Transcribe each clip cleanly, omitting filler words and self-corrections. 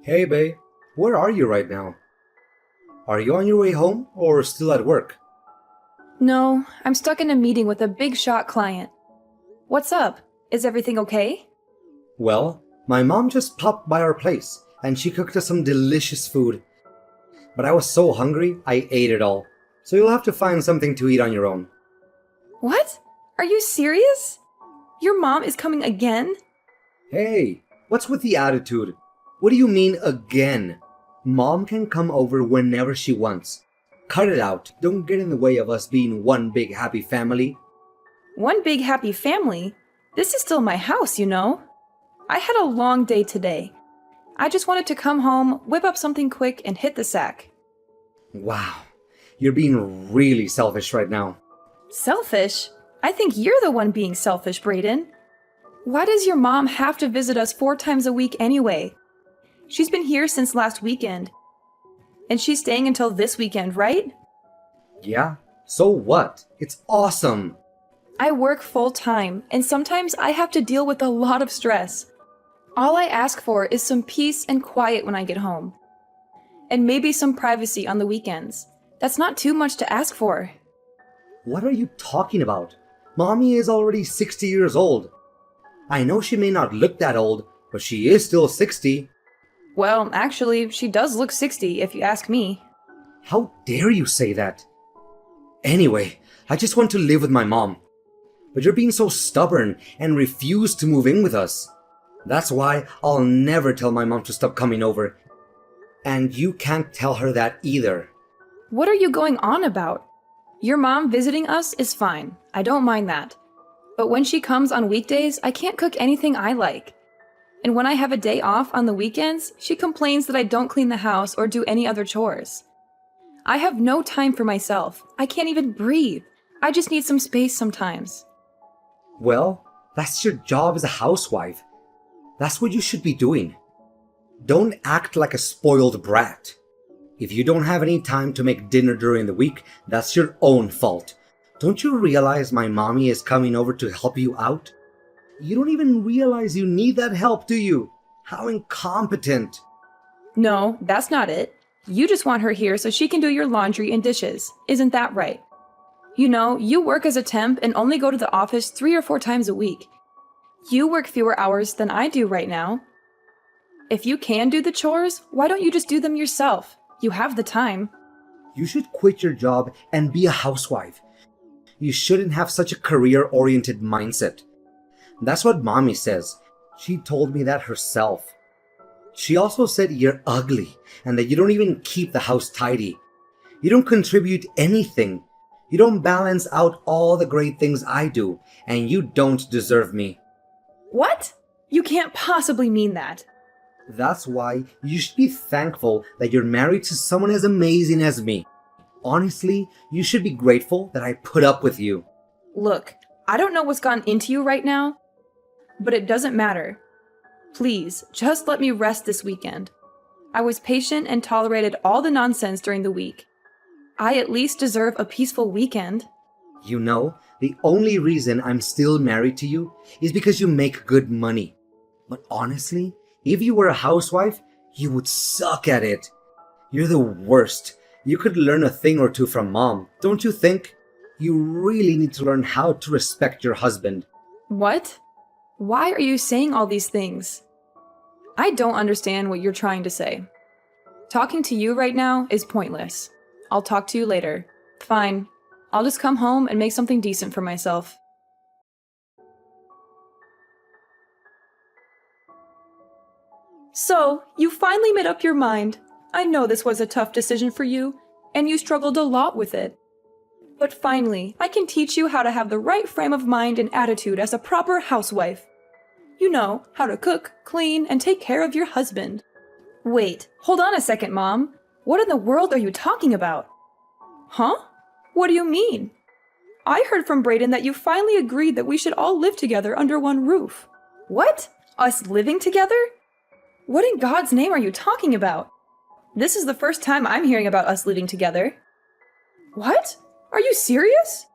Hey, babe, where are you right now? Are you on your way home or still at work? No, I'm stuck in a meeting with a big shot client. What's up? Is everything okay? Well, my mom just popped by our place and she cooked us some delicious food. But I was so hungry, I ate it all. So you'll have to find something to eat on your own. What? Are you serious? Your mom is coming again? Hey, what's with the attitude? What do you mean again? Mom can come over whenever she wants. Cut it out. Don't get in the way of us being one big happy family. One big happy family? This is still my house, you know. I had a long day today. I just wanted to come home, whip up something quick, and hit the sack. Wow, you're being really selfish right now. Selfish? I think you're the one being selfish, Brayden. Why does your mom have to visit us 4 times a week anyway? She's been here since last weekend. And she's staying until this weekend, right? Yeah? So what? It's awesome. I work full time, and sometimes I have to deal with a lot of stress. All I ask for is some peace and quiet when I get home. And maybe some privacy on the weekends. That's not too much to ask for. What are you talking about? Mommy is already 60 years old. I know she may not look that old, but she is still 60. Well, actually, she does look 60 if you ask me. How dare you say that? Anyway, I just want to live with my mom. But you're being so stubborn and refuse to move in with us. That's why I'll never tell my mom to stop coming over. And you can't tell her that either. What are you going on about? Your mom visiting us is fine. I don't mind that. But when she comes on weekdays, I can't cook anything I like. And when I have a day off on the weekends, she complains that I don't clean the house or do any other chores. I have no time for myself. I can't even breathe. I just need some space sometimes. Well, that's your job as a housewife. That's what you should be doing. Don't act like a spoiled brat. If you don't have any time to make dinner during the week, that's your own fault. Don't you realize my mommy is coming over to help you out? You don't even realize you need that help, do you? How incompetent. No, that's not it. You just want her here so she can do your laundry and dishes. Isn't that right? You know, you work as a temp and only go to the office 3 or 4 times a week. You work fewer hours than I do right now. If you can do the chores, why don't you just do them yourself? You have the time. You should quit your job and be a housewife. You shouldn't have such a career-oriented mindset. That's what mommy says. She told me that herself. She also said you're ugly and that you don't even keep the house tidy. You don't contribute anything. You don't balance out all the great things I do, and you don't deserve me. What? You can't possibly mean that. That's why you should be thankful that you're married to someone as amazing as me. Honestly, you should be grateful that I put up with you. Look, I don't know what's gone into you right now, but it doesn't matter. Please, just let me rest this weekend. I was patient and tolerated all the nonsense during the week. I at least deserve a peaceful weekend. You know, the only reason I'm still married to you is because you make good money. But honestly, if you were a housewife, you would suck at it. You're the worst. You could learn a thing or two from mom, don't you think? You really need to learn how to respect your husband. What? Why are you saying all these things? I don't understand what you're trying to say. Talking to you right now is pointless. I'll talk to you later. Fine. I'll just come home and make something decent for myself. So, you finally made up your mind. I know this was a tough decision for you, and you struggled a lot with it. But finally, I can teach you how to have the right frame of mind and attitude as a proper housewife. You know, how to cook, clean, and take care of your husband. Wait, hold on a second, Mom. What in the world are you talking about? Huh? What do you mean? I heard from Brayden that you finally agreed that we should all live together under one roof. What? Us living together? What in God's name are you talking about? This is the first time I'm hearing about us living together. What? Are you serious?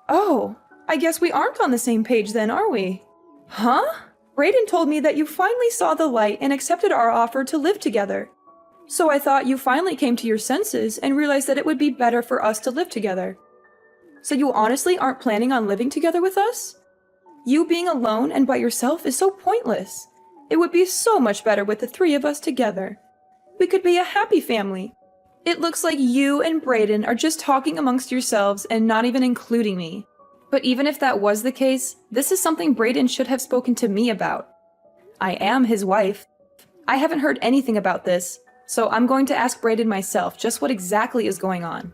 Oh, I guess we aren't on the same page then, are we? Huh? Brayden told me that you finally saw the light and accepted our offer to live together. So I thought you finally came to your senses and realized that it would be better for us to live together. So you honestly aren't planning on living together with us? You being alone and by yourself is so pointless. It would be so much better with the three of us together. We could be a happy family. It looks like you and Brayden are just talking amongst yourselves and not even including me. But even if that was the case, this is something Brayden should have spoken to me about. I am his wife. I haven't heard anything about this, so I'm going to ask Brayden myself just what exactly is going on.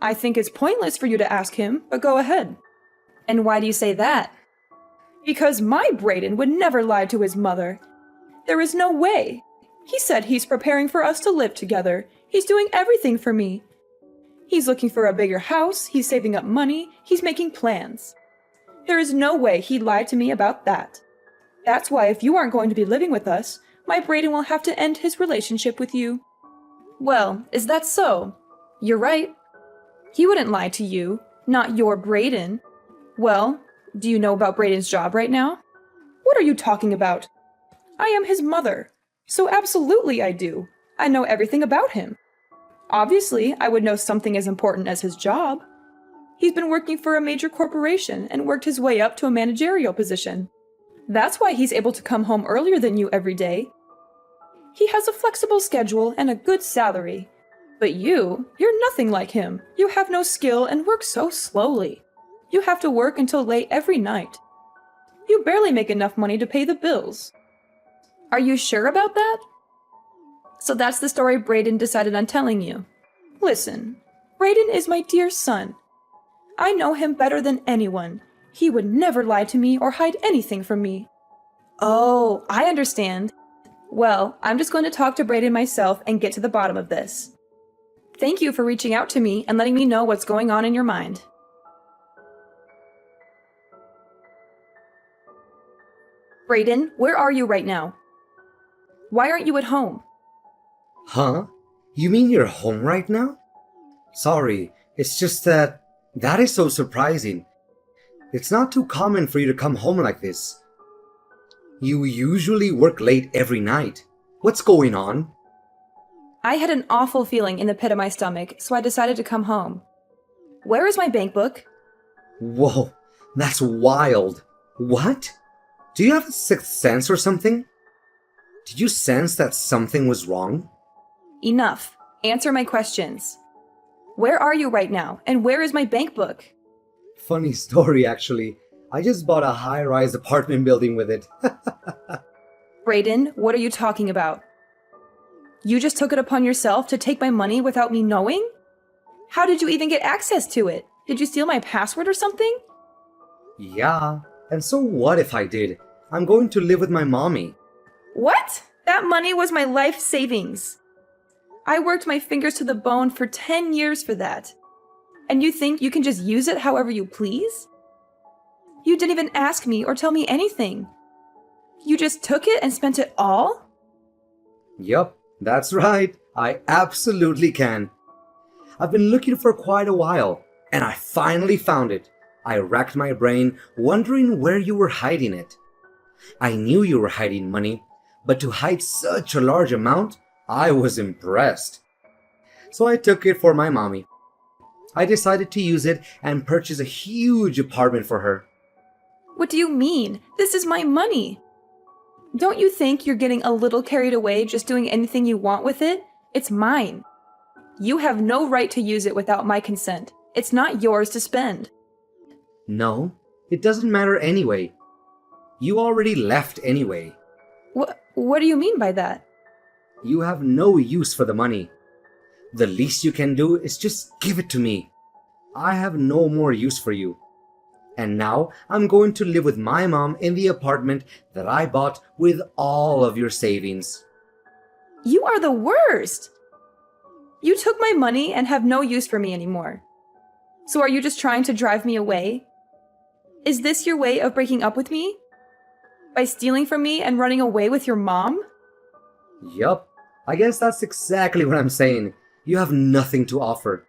I think it's pointless for you to ask him, but go ahead. And why do you say that? Because my Brayden would never lie to his mother. There is no way. He said he's preparing for us to live together. He's doing everything for me. He's looking for a bigger house, he's saving up money, he's making plans. There is no way he'd lie to me about that. That's why if you aren't going to be living with us, my Brayden will have to end his relationship with you. Well, is that so? You're right. He wouldn't lie to you, not your Brayden. Well, do you know about Brayden's job right now? What are you talking about? I am his mother, so absolutely I do. I know everything about him. Obviously, I would know something as important as his job. He's been working for a major corporation and worked his way up to a managerial position. That's why he's able to come home earlier than you every day. He has a flexible schedule and a good salary. But you're nothing like him. You have no skill and work so slowly. You have to work until late every night. You barely make enough money to pay the bills. Are you sure about that? So that's the story Brayden decided on telling you. Listen, Brayden is my dear son. I know him better than anyone. He would never lie to me or hide anything from me. Oh, I understand. Well, I'm just going to talk to Brayden myself and get to the bottom of this. Thank you for reaching out to me and letting me know what's going on in your mind. Brayden, where are you right now? Why aren't you at home? Huh? You mean you're home right now? Sorry, it's just that is so surprising. It's not too common for you to come home like this. You usually work late every night. What's going on? I had an awful feeling in the pit of my stomach, so I decided to come home. Where is my bank book? Whoa, that's wild. What? Do you have a sixth sense or something? Did you sense that something was wrong? Enough. Answer my questions. Where are you right now, and where is my bank book? Funny story, actually. I just bought a high-rise apartment building with it. Brayden, what are you talking about? You just took it upon yourself to take my money without me knowing? How did you even get access to it? Did you steal my password or something? Yeah, and so what if I did? I'm going to live with my mommy. What? That money was my life savings. I worked my fingers to the bone for 10 years for that. And you think you can just use it however you please? You didn't even ask me or tell me anything. You just took it and spent it all? Yup, that's right. I absolutely can. I've been looking for quite a while, and I finally found it. I racked my brain, wondering where you were hiding it. I knew you were hiding money, but to hide such a large amount, I was impressed. So I took it for my mommy. I decided to use it and purchase a huge apartment for her. What do you mean? This is my money. Don't you think you're getting a little carried away just doing anything you want with it? It's mine. You have no right to use it without my consent. It's not yours to spend. No, it doesn't matter anyway. You already left anyway. What do you mean by that? You have no use for the money. The least you can do is just give it to me. I have no more use for you. And now I'm going to live with my mom in the apartment that I bought with all of your savings. You are the worst! You took my money and have no use for me anymore. So are you just trying to drive me away? Is this your way of breaking up with me? By stealing from me and running away with your mom? Yup, I guess that's exactly what I'm saying. You have nothing to offer.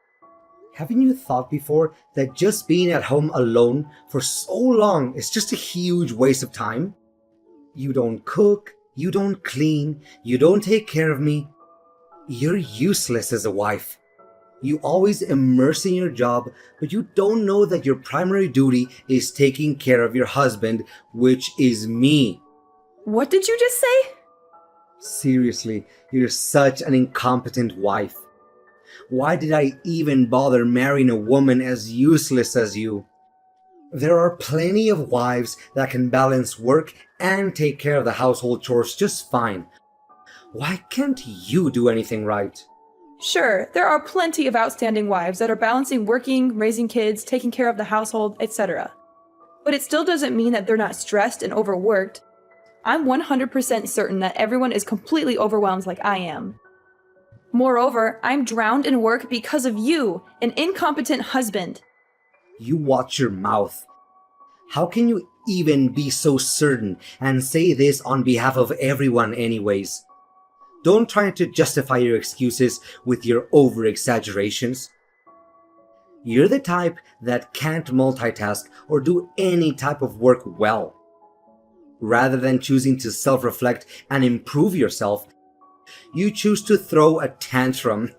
Haven't you thought before that just being at home alone for so long is just a huge waste of time? You don't cook, you don't clean, you don't take care of me. You're useless as a wife. You always immerse in your job, but you don't know that your primary duty is taking care of your husband, which is me. What did you just say? Seriously, you're such an incompetent wife. Why did I even bother marrying a woman as useless as you? There are plenty of wives that can balance work and take care of the household chores just fine. Why can't you do anything right? Sure, there are plenty of outstanding wives that are balancing working, raising kids, taking care of the household, etc. But it still doesn't mean that they're not stressed and overworked. I'm 100% certain that everyone is completely overwhelmed like I am. Moreover, I'm drowned in work because of you, an incompetent husband. You watch your mouth. How can you even be so certain and say this on behalf of everyone anyways? Don't try to justify your excuses with your over-exaggerations. You're the type that can't multitask or do any type of work well. Rather than choosing to self-reflect and improve yourself, you choose to throw a tantrum.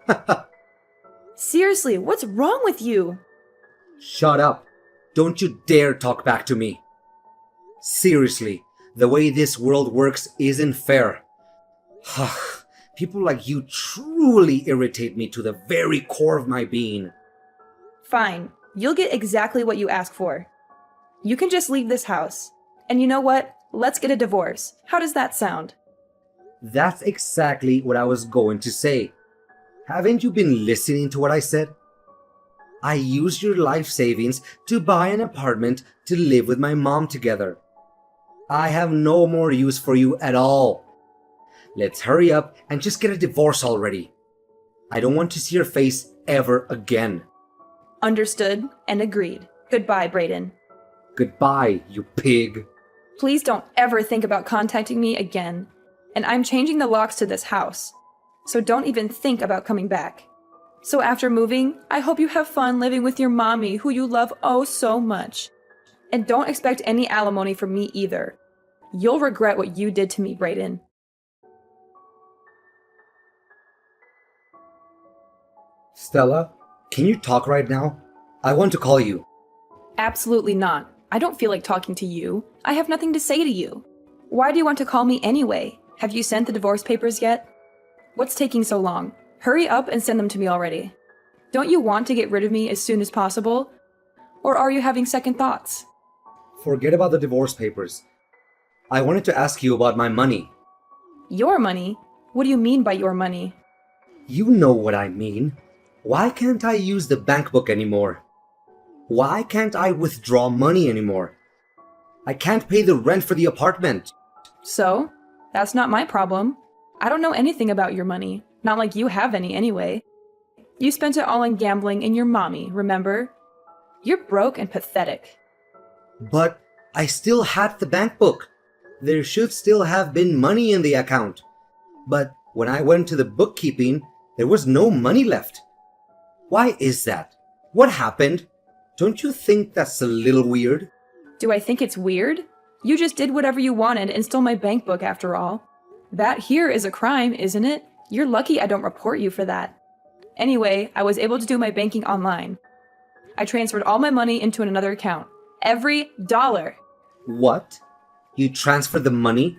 Seriously, what's wrong with you? Shut up. Don't you dare talk back to me. Seriously, the way this world works isn't fair. People like you truly irritate me to the very core of my being. Fine, you'll get exactly what you ask for. You can just leave this house. And you know what? Let's get a divorce. How does that sound? That's exactly what I was going to say. Haven't you been listening to what I said? I used your life savings to buy an apartment to live with my mom together. I have no more use for you at all. Let's hurry up and just get a divorce already. I don't want to see your face ever again. Understood and agreed. Goodbye, Brayden. Goodbye, you pig. Please don't ever think about contacting me again. And I'm changing the locks to this house. So don't even think about coming back. So after moving, I hope you have fun living with your mommy who you love oh so much. And don't expect any alimony from me either. You'll regret what you did to me, Brayden. Stella, can you talk right now? I want to call you. Absolutely not. I don't feel like talking to you. I have nothing to say to you. Why do you want to call me anyway? Have you sent the divorce papers yet? What's taking so long? Hurry up and send them to me already. Don't you want to get rid of me as soon as possible? Or are you having second thoughts? Forget about the divorce papers. I wanted to ask you about my money. Your money? What do you mean by your money? You know what I mean. Why can't I use the bank book anymore? Why can't I withdraw money anymore? I can't pay the rent for the apartment. So? That's not my problem. I don't know anything about your money. Not like you have any anyway. You spent it all on gambling and your mommy, remember? You're broke and pathetic. But I still had the bank book. There should still have been money in the account. But when I went to the bookkeeping, there was no money left. Why is that? What happened? Don't you think that's a little weird? Do I think it's weird? You just did whatever you wanted and stole my bank book after all. That here is a crime, isn't it? You're lucky I don't report you for that. Anyway, I was able to do my banking online. I transferred all my money into another account. Every dollar. What? You transferred the money?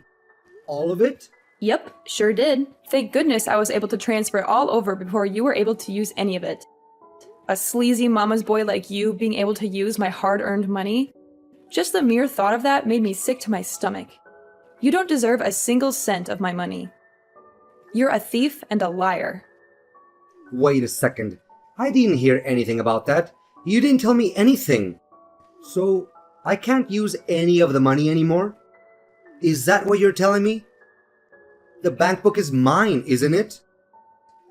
All of it? Yep, sure did. Thank goodness I was able to transfer it all over before you were able to use any of it. A sleazy mama's boy like you being able to use my hard-earned money? Just the mere thought of that made me sick to my stomach. You don't deserve a single cent of my money. You're a thief and a liar. Wait a second. I didn't hear anything about that. You didn't tell me anything. So, I can't use any of the money anymore? Is that what you're telling me? The bank book is mine, isn't it?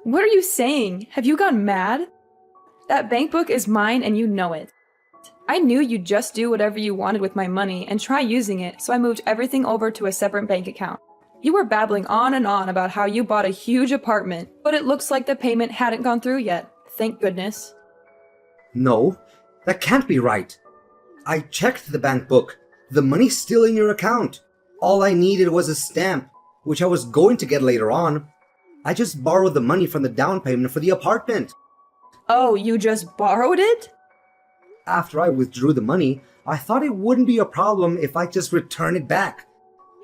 What are you saying? Have you gone mad? That bank book is mine and you know it. I knew you'd just do whatever you wanted with my money and try using it, so I moved everything over to a separate bank account. You were babbling on and on about how you bought a huge apartment, but it looks like the payment hadn't gone through yet. Thank goodness. No, that can't be right. I checked the bank book. The money's still in your account. All I needed was a stamp, which I was going to get later on. I just borrowed the money from the down payment for the apartment. Oh, you just borrowed it? After I withdrew the money, I thought it wouldn't be a problem if I just return it back.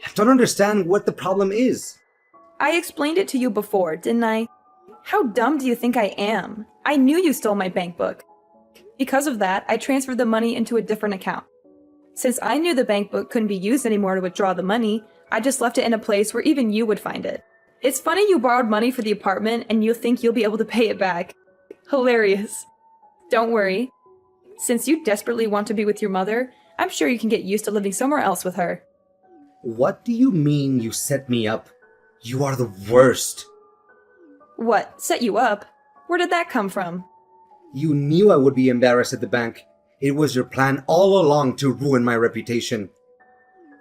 I don't understand what the problem is. I explained it to you before, didn't I? How dumb do you think I am? I knew you stole my bank book. Because of that, I transferred the money into a different account. Since I knew the bank book couldn't be used anymore to withdraw the money, I just left it in a place where even you would find it. It's funny you borrowed money for the apartment and you think you'll be able to pay it back. Hilarious. Don't worry. Since you desperately want to be with your mother, I'm sure you can get used to living somewhere else with her. What do you mean you set me up? You are the worst. What, set you up? Where did that come from? You knew I would be embarrassed at the bank. It was your plan all along to ruin my reputation.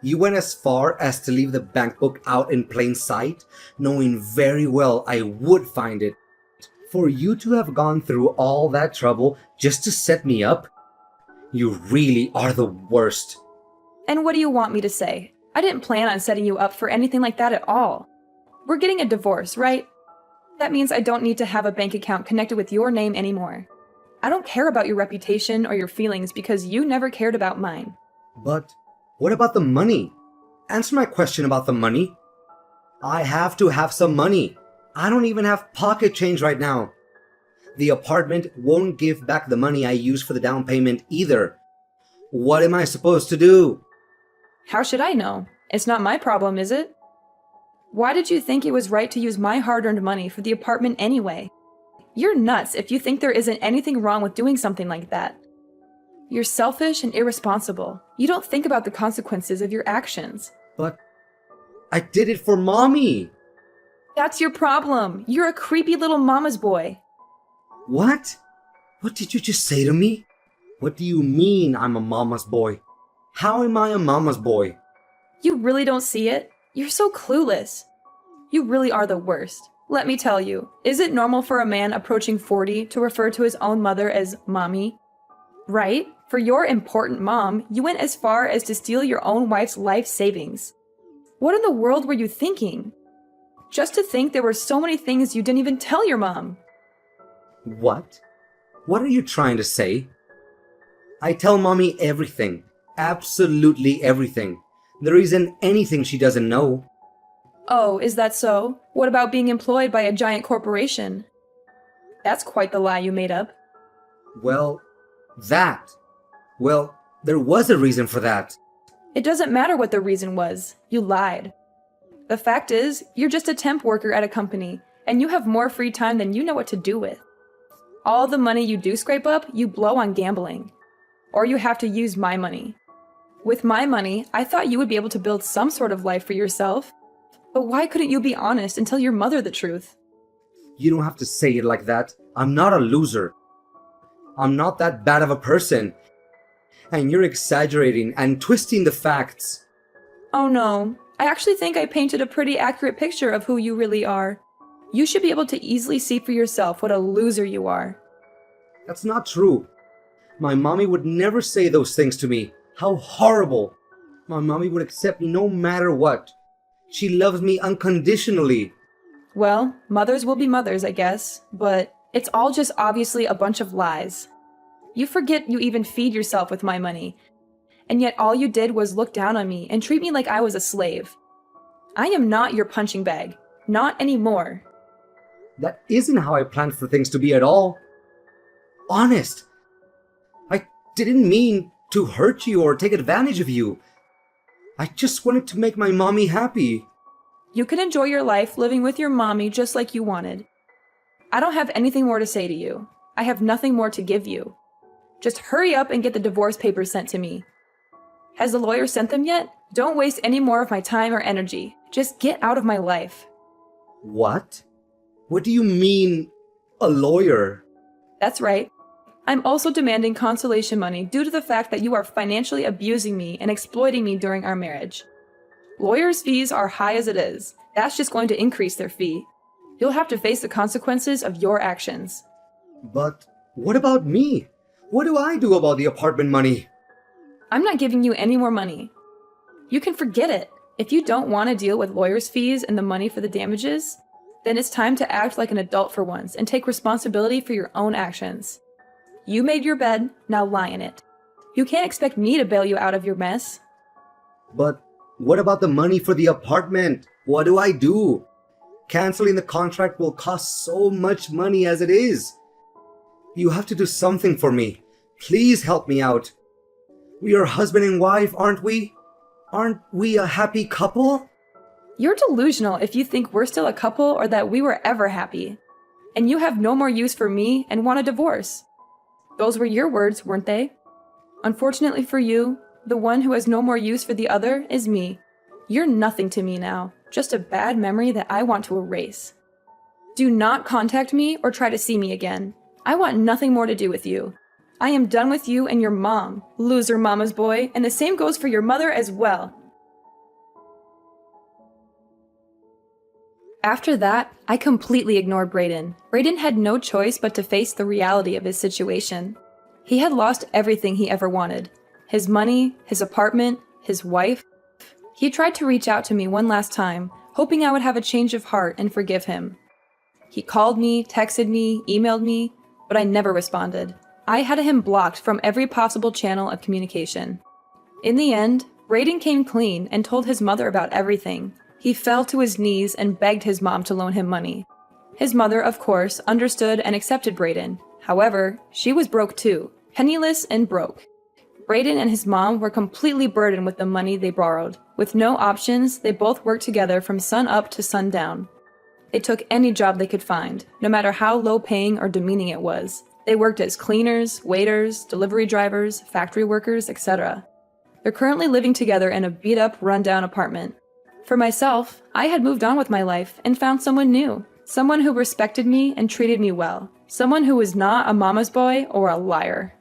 You went as far as to leave the bank book out in plain sight, knowing very well I would find it. For you to have gone through all that trouble just to set me up? You really are the worst. And what do you want me to say? I didn't plan on setting you up for anything like that at all. We're getting a divorce, right? That means I don't need to have a bank account connected with your name anymore. I don't care about your reputation or your feelings because you never cared about mine. But what about the money? Answer my question about the money. I have to have some money. I don't even have pocket change right now. The apartment won't give back the money I used for the down payment either. What am I supposed to do? How should I know? It's not my problem, is it? Why did you think it was right to use my hard-earned money for the apartment anyway? You're nuts if you think there isn't anything wrong with doing something like that. You're selfish and irresponsible. You don't think about the consequences of your actions. But I did it for Mommy. That's your problem. You're a creepy little mama's boy. What? What did you just say to me? What do you mean I'm a mama's boy? How am I a mama's boy? You really don't see it? You're so clueless. You really are the worst. Let me tell you, is it normal for a man approaching 40 to refer to his own mother as mommy? Right? For your important mom, you went as far as to steal your own wife's life savings. What in the world were you thinking? Just to think there were so many things you didn't even tell your mom. What? What are you trying to say? I tell Mommy everything. Absolutely everything. There isn't anything she doesn't know. Oh, is that so? What about being employed by a giant corporation? That's quite the lie you made up. Well, there was a reason for that. It doesn't matter what the reason was. You lied. The fact is, you're just a temp worker at a company, and you have more free time than you know what to do with. All the money you do scrape up, you blow on gambling. Or you have to use my money. With my money, I thought you would be able to build some sort of life for yourself. But why couldn't you be honest and tell your mother the truth? You don't have to say it like that. I'm not a loser. I'm not that bad of a person. And you're exaggerating and twisting the facts. Oh no, I actually think I painted a pretty accurate picture of who you really are. You should be able to easily see for yourself what a loser you are. That's not true. My mommy would never say those things to me. How horrible. My mommy would accept me no matter what. She loves me unconditionally. Well, mothers will be mothers, I guess, but it's all just obviously a bunch of lies. You forget you even feed yourself with my money, and yet all you did was look down on me and treat me like I was a slave. I am not your punching bag. Not anymore. That isn't how I planned for things to be at all. Honest. I didn't mean to hurt you or take advantage of you. I just wanted to make my mommy happy. You can enjoy your life living with your mommy just like you wanted. I don't have anything more to say to you. I have nothing more to give you. Just hurry up and get the divorce papers sent to me. Has the lawyer sent them yet? Don't waste any more of my time or energy. Just get out of my life. What? What do you mean, a lawyer? That's right. I'm also demanding consolation money due to the fact that you are financially abusing me and exploiting me during our marriage. Lawyers' fees are high as it is. That's just going to increase their fee. You'll have to face the consequences of your actions. But what about me? What do I do about the apartment money? I'm not giving you any more money. You can forget it. If you don't want to deal with lawyers' fees and the money for the damages, then it's time to act like an adult for once and take responsibility for your own actions. You made your bed, now lie in it. You can't expect me to bail you out of your mess. But what about the money for the apartment? What do I do? Canceling the contract will cost so much money as it is. You have to do something for me. Please help me out. We are husband and wife, aren't we? Aren't we a happy couple? You're delusional if you think we're still a couple or that we were ever happy. And you have no more use for me and want a divorce. Those were your words, weren't they? Unfortunately for you, the one who has no more use for the other is me. You're nothing to me now, just a bad memory that I want to erase. Do not contact me or try to see me again. I want nothing more to do with you. I am done with you and your mom, loser mama's boy, and the same goes for your mother as well. After that, I completely ignored Brayden. Brayden had no choice but to face the reality of his situation. He had lost everything he ever wanted. His money, his apartment, his wife. He tried to reach out to me one last time, hoping I would have a change of heart and forgive him. He called me, texted me, emailed me, but I never responded. I had him blocked from every possible channel of communication. In the end, Brayden came clean and told his mother about everything. He fell to his knees and begged his mom to loan him money. His mother, of course, understood and accepted Brayden. However, she was broke too, penniless and broke. Brayden and his mom were completely burdened with the money they borrowed. With no options, they both worked together from sun up to sundown. They took any job they could find, no matter how low-paying or demeaning it was. They worked as cleaners, waiters, delivery drivers, factory workers, etc. They're currently living together in a beat-up, run-down apartment. For myself, I had moved on with my life and found someone new. Someone who respected me and treated me well. Someone who was not a mama's boy or a liar.